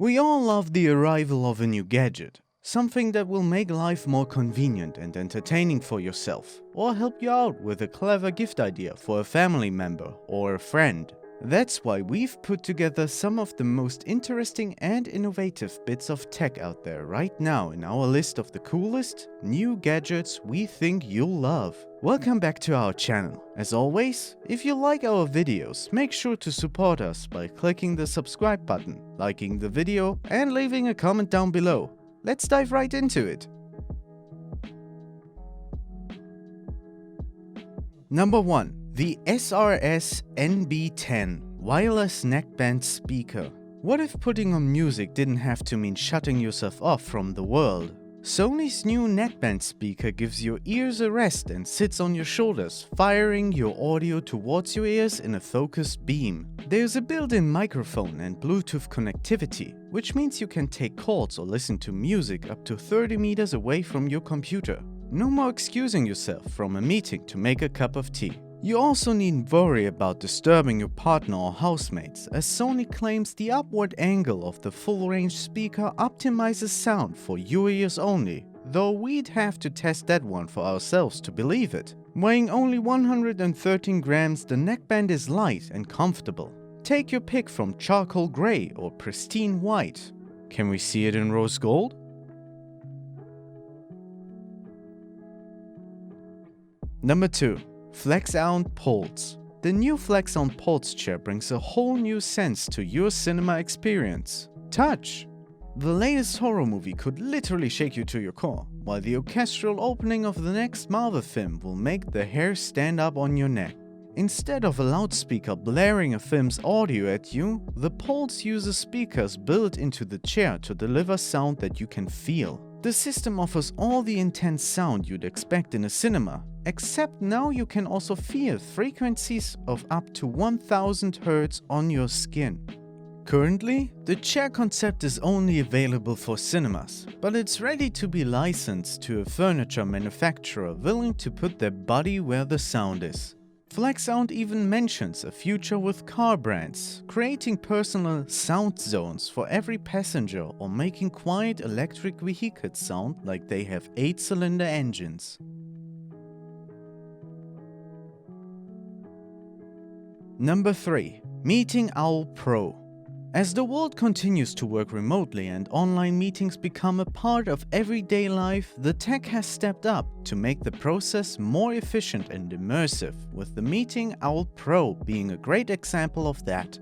We all love the arrival of a new gadget, something that will make life more convenient and entertaining for yourself, or help you out with a clever gift idea for a family member or a friend. That's why we've put together some of the most interesting and innovative bits of tech out there right now in our list of the coolest new gadgets we think you'll love. Welcome back to our channel. As always, if you like our videos, make sure to support us by clicking the subscribe button, liking the video, and leaving a comment down below. Let's dive right into it. Number 1. The SRS NB10 Wireless Neckband Speaker. What if putting on music didn't have to mean shutting yourself off from the world? Sony's new neckband speaker gives your ears a rest and sits on your shoulders, firing your audio towards your ears in a focused beam. There's a built-in microphone and Bluetooth connectivity, which means you can take calls or listen to music up to 30 meters away from your computer. No more excusing yourself from a meeting to make a cup of tea. You also needn't worry about disturbing your partner or housemates, as Sony claims the upward angle of the full-range speaker optimizes sound for your ears only, though we'd have to test that one for ourselves to believe it. Weighing only 113 grams, the neckband is light and comfortable. Take your pick from charcoal gray or pristine white. Can we see it in rose gold? Number 2. FlexSound Pulse. The new FlexSound Pulse chair brings a whole new sense to your cinema experience. Touch! The latest horror movie could literally shake you to your core, while the orchestral opening of the next Marvel film will make the hair stand up on your neck. Instead of a loudspeaker blaring a film's audio at you, the Pulse uses speakers built into the chair to deliver sound that you can feel. The system offers all the intense sound you'd expect in a cinema, except now you can also feel frequencies of up to 1000 Hz on your skin. Currently, the chair concept is only available for cinemas, but it's ready to be licensed to a furniture manufacturer willing to put their body where the sound is. FlexSound even mentions a future with car brands, creating personal sound zones for every passenger or making quiet electric vehicles sound like they have 8-cylinder engines. Number 3. Meeting Owl Pro. As the world continues to work remotely and online meetings become a part of everyday life, the tech has stepped up to make the process more efficient and immersive, with the Meeting Owl Pro being a great example of that.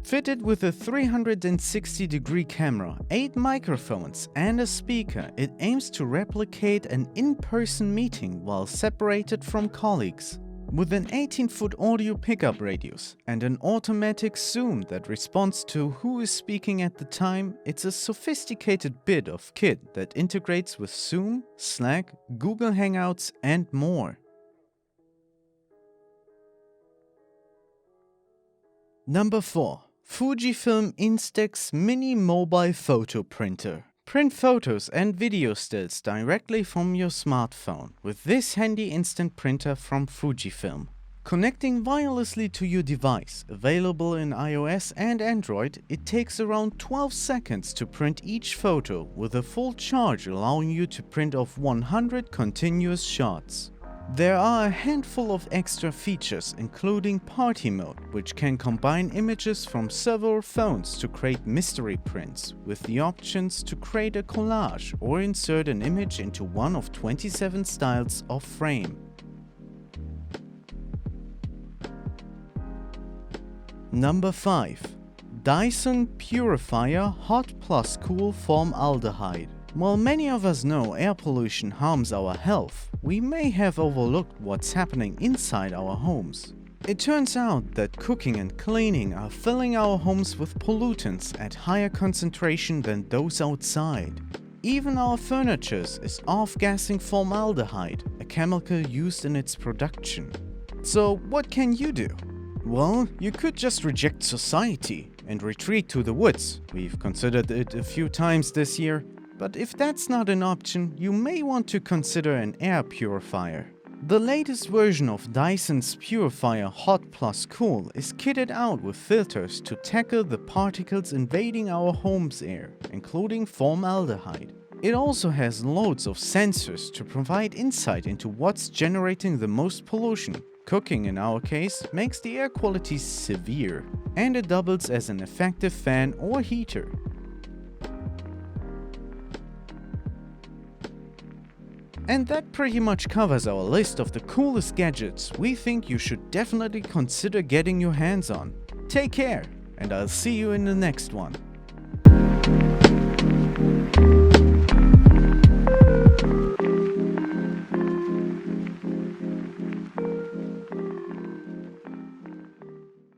Fitted with a 360-degree camera, 8 microphones and a speaker, it aims to replicate an in-person meeting while separated from colleagues. With an 18-foot audio pickup radius and an automatic zoom that responds to who is speaking at the time, it's a sophisticated bit of kit that integrates with Zoom, Slack, Google Hangouts, and more. Number 4. Fujifilm Instax Mini Mobile Photo Printer. Print photos and video stills directly from your smartphone with this handy instant printer from Fujifilm. Connecting wirelessly to your device, available in iOS and Android, it takes around 12 seconds to print each photo, with a full charge allowing you to print off 100 continuous shots. There are a handful of extra features, including Party Mode, which can combine images from several phones to create mystery prints, with the options to create a collage or insert an image into one of 27 styles of frame. Number 5. Dyson Purifier Hot Plus Cool Formaldehyde. While many of us know air pollution harms our health, we may have overlooked what's happening inside our homes. It turns out that cooking and cleaning are filling our homes with pollutants at higher concentration than those outside. Even our furniture is off-gassing formaldehyde, a chemical used in its production. So what can you do? Well, you could just reject society and retreat to the woods. We've considered it a few times this year. But if that's not an option, you may want to consider an air purifier. The latest version of Dyson's Purifier Hot Plus Cool is kitted out with filters to tackle the particles invading our home's air, including formaldehyde. It also has loads of sensors to provide insight into what's generating the most pollution. Cooking, in our case, makes the air quality severe, and it doubles as an effective fan or heater. And that pretty much covers our list of the coolest gadgets we think you should definitely consider getting your hands on. Take care, and I'll see you in the next one.